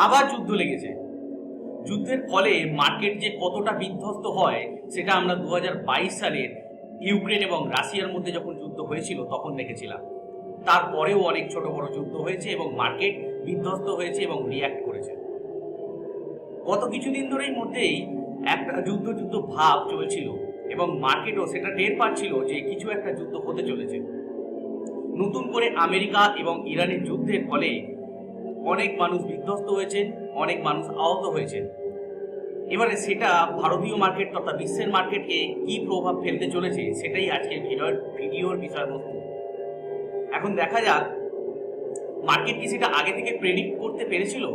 আবার যুদ্ধ লেগেছে। যুদ্ধের ফলে মার্কেট যে কতটা বিধ্বস্ত হয় সেটা আমরা 2022 সালের ইউক্রেন এবং রাশিয়ার মধ্যে যখন যুদ্ধ হয়েছিল তখন দেখেছিলাম। তারপরেও অনেক ছোট বড় যুদ্ধ হয়েছে এবং মার্কেট বিধ্বস্ত হয়েছে এবং রিয়্যাক্ট করেছে। গত কিছুদিন ধরেই মধ্যেই একটা যুদ্ধ ভাব চলছিল এবং মার্কেটও সেটা টের পাচ্ছিল যে কিছু একটা যুদ্ধ হতে চলেছে। নতুন করে আমেরিকা এবং ইরানের যুদ্ধের ফলে অনেক মানুষ বিধ্বস্ত হয়েছে, অনেক মানুষ আহত হয়েছে। এবারে সেটা ভারতীয় মার্কেট তথা বিশ্বের মার্কেটকে কি প্রভাব ফেলতে চলেছে সেটাই আজকের ভিডিওর বিষয়বস্তু। এখন দেখা যাক মার্কেট কি সেটা আগে থেকে প্রেডিক্ট করতে পেরেছিল।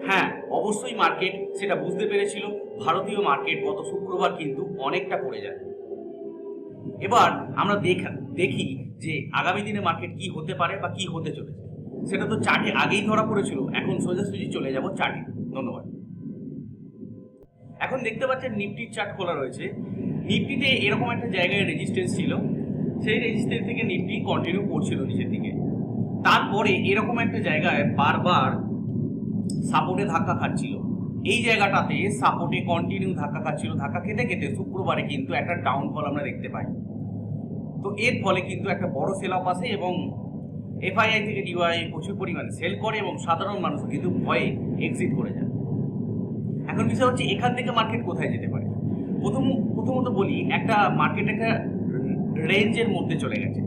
হ্যাঁ, অবশ্যই মার্কেট সেটা বুঝতে পেরেছিল। ভারতীয় মার্কেট গত শুক্রবার কিন্তু অনেকটা পড়ে যায়। এবার আমরা দেখি যে আগামী দিনে মার্কেট কি হতে পারে বা কি হতে চলেছে। সেটা তো চার্টে আগেই ধরা পড়েছিল, এখন সোজাসুজি চলে যাব চার্টে। ধন্যবাদ। এখন দেখতে পাচ্ছেন নিফটির চার্ট খোলা রয়েছে। নিফটিতে এরকম একটা জায়গায় রেজিস্ট্যান্স ছিল, সেই রেজিস্ট্যান্স থেকে নিফটি কন্টিনিউ করছিল নিচের দিকে। তারপরে এরকম একটা জায়গায় বারবার সাপোর্টে ধাক্কা খাচ্ছিল। এই জায়গাটাতে সাপোর্টে কন্টিনিউ ধাক্কা খাচ্ছিল, ধাক্কা খেতে খেতে শুক্রবারে কিন্তু একটা ডাউনফল আমরা দেখতে পাই। তো এর ফলে কিন্তু একটা বড় সেল অফ আসে এবং এফআইআই থেকে ডিওয়াই প্রচুর পরিমাণে সেল করে এবং সাধারণ মানুষ কিন্তু ভয়ে এক্সিট করে যায়। এখন বিষয় হচ্ছে এখান থেকে মার্কেট কোথায় যেতে পারে। প্রথমত বলি, একটা মার্কেট একটা রেঞ্জের মধ্যে চলে গেছে,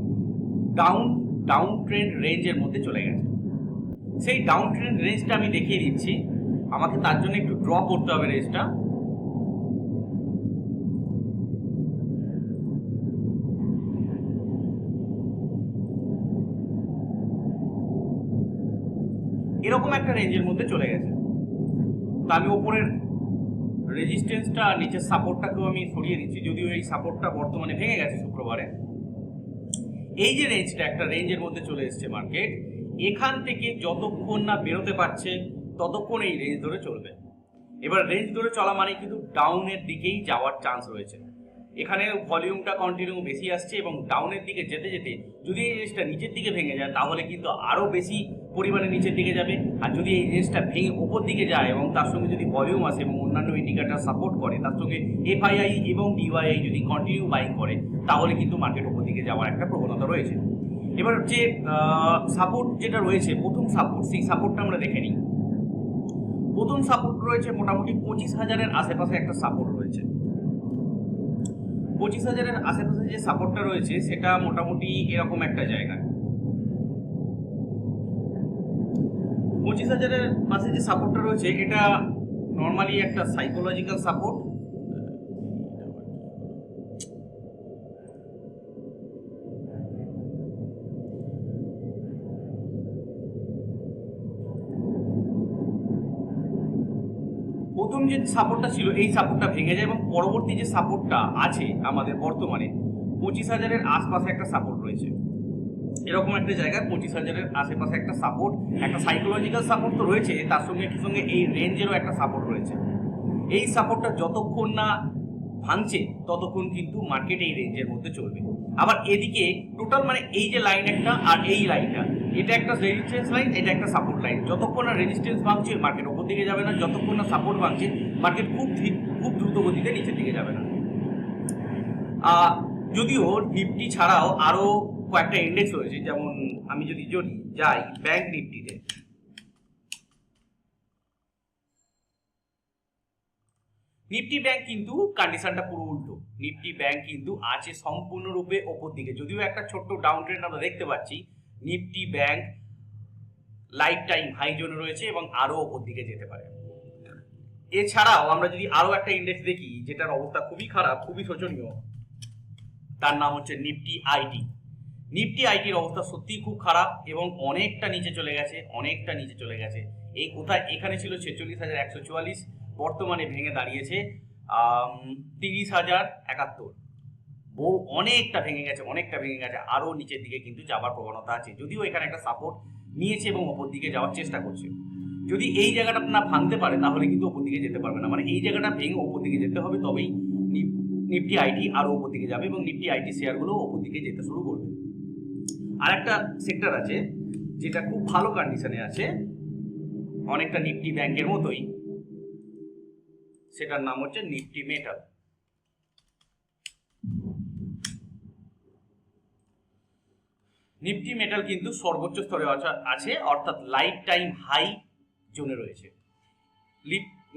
ডাউন ট্রেন্ড রেঞ্জের মধ্যে চলে গেছে। সেই ডাউন ট্রেন্ড রেঞ্জটা আমি দেখিয়ে দিচ্ছি। আমাকে তার জন্য একটু ড্র করতে হবে রেঞ্জটা। এরকম একটা রেঞ্জের মধ্যে চলে গেছে। তো আমি ওপরের রেজিস্ট্যান্সটা নিচের সাপোর্টটাকেও আমি সরিয়ে দিচ্ছি, যদিও এই সাপোর্টটা বর্তমানে ভেঙে গেছে শুক্রবারে। এই যে রেঞ্জটা একটা রেঞ্জের মধ্যে চলে এসেছে মার্কেট, এখান থেকে যতক্ষণ না বেরোতে পারছে ততক্ষণ এই রেঞ্জ ধরে চলবে। এবার রেঞ্জ ধরে চলা মানে কিন্তু ডাউনের দিকেই যাওয়ার চান্স রয়েছে। এখানে ভলিউমটা কন্টিনিউ বেশি আসছে এবং ডাউনের দিকে যেতে যেতে যদি এই রেঞ্জটা নিচের দিকে ভেঙে যায় তাহলে কিন্তু আরও বেশি পরিমাণে নিচের দিকে যাবে। আর যদি এই রেঞ্জটা ভেঙে ওপর দিকে যায় এবং তার সঙ্গে যদি ভলিউম আসে এবং অন্যান্য ইন্ডিকেটর সাপোর্ট করে, তার সঙ্গে এফআইআই এবং ডিওয়াইআই যদি কন্টিনিউ বাইং করে, তাহলে কিন্তু মার্কেট ওপর দিকে যাওয়ার একটা প্রবণতা রয়েছে। এবার যে সাপোর্ট যেটা রয়েছে, প্রথম সাপোর্ট, সেই সাপোর্টটা আমরা দেখে নিই। প্রথম সাপোর্ট রয়েছে মোটামুটি 25,000-এর আশেপাশে একটা সাপোর্ট রয়েছে। 25,000-এর আশেপাশে যে সাপোর্টটা রয়েছে সেটা মোটামুটি এরকম একটা জায়গা। 25,000-এর পাশে যে সাপোর্টটা রয়েছে এটা নর্মালি একটা সাইকোলজিক্যাল সাপোর্ট। প্রথম যে সাপোর্টটা ছিল এই সাপোর্টটা ভেঙে যায় এবং পরবর্তী যে সাপোর্টটা আছে আমাদের বর্তমানে 25,000-এর আশপাশে একটা সাপোর্ট রয়েছে। এরকম একটা জায়গায় 25,000-এর আশেপাশে একটা সাপোর্ট, একটা সাইকোলজিক্যাল সাপোর্ট তো রয়েছে, তার সঙ্গে এই রেঞ্জেরও একটা সাপোর্ট রয়েছে। এই সাপোর্টটা যতক্ষণ না ভাঙছে ততক্ষণ কিন্তু মার্কেট এই রেঞ্জের মধ্যে চলবে। আবার এদিকে টোটাল মানে এই যে লাইন একটা আর এই লাইনটা, এটা একটা রেজিস্ট্যান্স লাইন, এটা একটা সাপোর্ট লাইন। যতক্ষণ না রেজিস্ট্যান্স ভাঙছে মার্কেট ওপর দিকে যাবে না, যতক্ষণ না সাপোর্ট ভাঙছে মার্কেট খুব দ্রুত গতিতে নিচের দিকে যাবে না। যদিও নিফটি ছাড়াও আরও কয়েকটা ইন্ডেক্স রয়েছে, যেমন আমি যদি যাই ব্যাংক নিফটিতে, নিফটি ব্যাংক কিন্তু কন্ডিশনটা পুরো উল্টো। নিফটি ব্যাংক কিন্তু আছে সম্পূর্ণরূপে ওপর দিকে, যদিও একটা ছোট্ট ডাউন ট্রেন্ড আমরা দেখতে পাচ্ছি। Nifty bank life time high জোনে রয়েছে এবং আরো ওপর দিকে যেতে পারে। এছাড়াও আমরা যদি আরো একটা ইন্ডেক্স দেখি যেটার অবস্থা খুবই খারাপ, খুবই শোচনীয়, তার নাম হচ্ছে নিফটি আইটি। নিফটি আইটির অবস্থা সত্যিই খুব খারাপ এবং অনেকটা নিচে চলে গেছে। এই কোথায় এখানে ছিল 46,144, বর্তমানে ভেঙে দাঁড়িয়েছে 30,071। অনেকটা ভেঙে গেছে, আরো নিচের দিকে কিন্তু যাবার প্রবণতা আছে, যদিও এখানে একটা সাপোর্ট নিয়েছে এবং ওপর দিকে যাওয়ার চেষ্টা করছে। যদি এই জায়গাটা না ভাঙতে পারে তাহলে কিন্তু ওপর দিকে যেতে পারবে না, মানে এই জায়গাটা ভেঙে ওপর দিকে যেতে হবে, তবেই নিফটি আইটি আরো ওপর দিকে যাবে এবং নিফটি আইটি শেয়ারগুলো ওপর দিকে যেতে শুরু করবে। আর একটা সেক্টর আছে যেটা খুব ভালো কন্ডিশনে আছে, অনেকটা নিফটি ব্যাংকের মতোই, সেটার নাম হচ্ছে নিফটি মেটাল। নিফটি মেটাল কিন্তু সর্বোচ্চ স্তরে আছে, অর্থাৎ লাইফ টাইম হাই জোনে রয়েছে।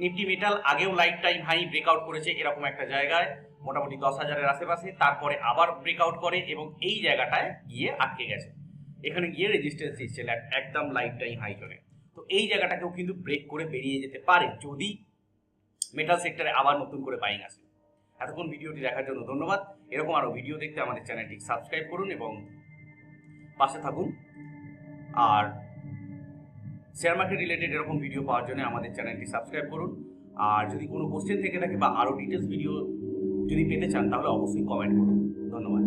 নিফটি মেটাল আগেও লাইফ টাইম হাই ব্রেকআউট করেছে এরকম একটা জায়গায়, মোটামুটি 10,000-এর আশেপাশে, তারপরে আবার ব্রেকআউট করে এবং এই জায়গাটায় গিয়ে আটকে গেছে। এখানে গিয়ে রেজিস্ট্যান্স দিচ্ছে একদম লাইফ টাইম হাই জোনে। তো এই জায়গাটাকেও কিন্তু ব্রেক করে বেরিয়ে যেতে পারে যদি মেটাল সেক্টরে আবার নতুন করে বাইং আসে। এতক্ষণ ভিডিওটি দেখার জন্য ধন্যবাদ। এরকম আরও ভিডিও দেখতে আমাদের চ্যানেলটি সাবস্ক্রাইব করুন এবং পাশে থাকুন। আর শেয়ার মার্কেট রিলেটেড এরকম ভিডিও পাওয়ার জন্য আমাদের চ্যানেলটি সাবস্ক্রাইব করুন। আর যদি কোনো কোশ্চেন থেকে থাকে বা আরও ডিটেলস ভিডিও যদি পেতে চান তাহলে অবশ্যই কমেন্ট করুন। ধন্যবাদ।